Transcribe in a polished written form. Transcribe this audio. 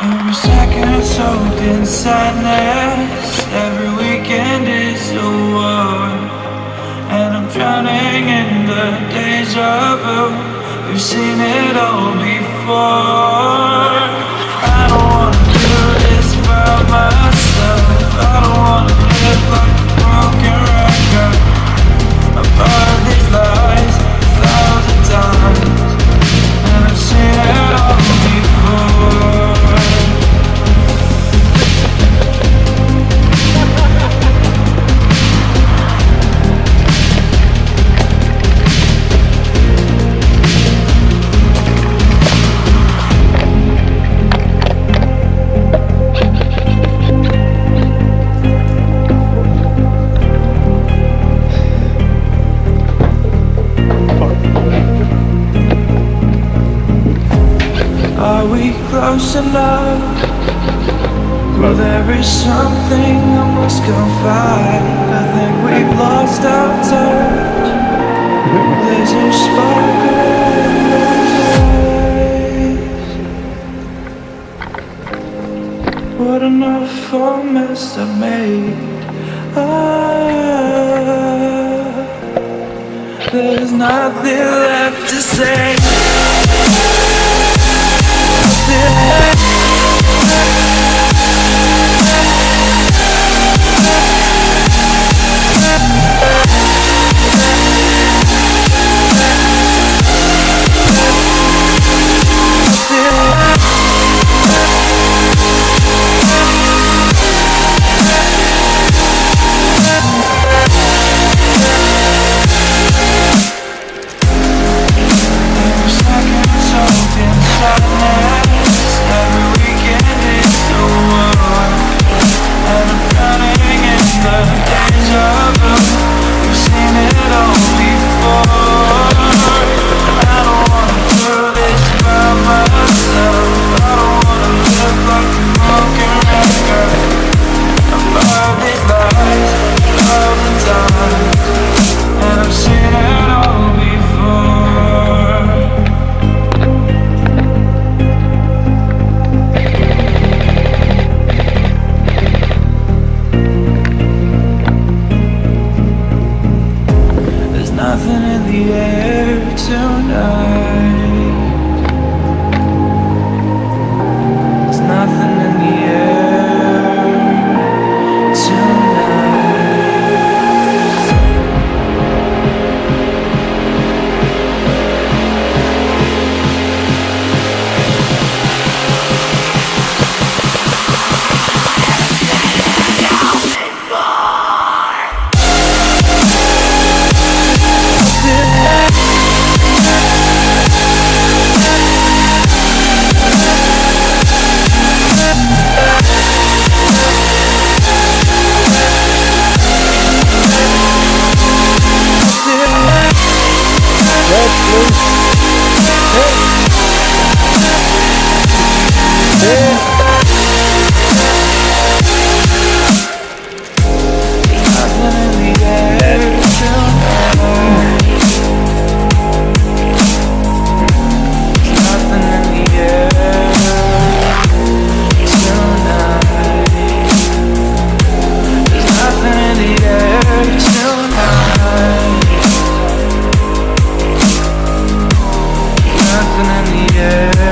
Every second soaked in sadness. Every weekend is a war, and I'm drowning in the deja vu. We've seen it all before. I don't wanna do this by myself. I don't wanna live like a broken record. I've heard these lies 1,000 times, and I've seen it all before. Are we close enough? Well, there is something I must confide. I think we've lost our touch. There's no sparkle in those eyes. What an awful mess I made. There's nothing left to say. Nothing in the air tonight. There's nothing in the air nothing in the air.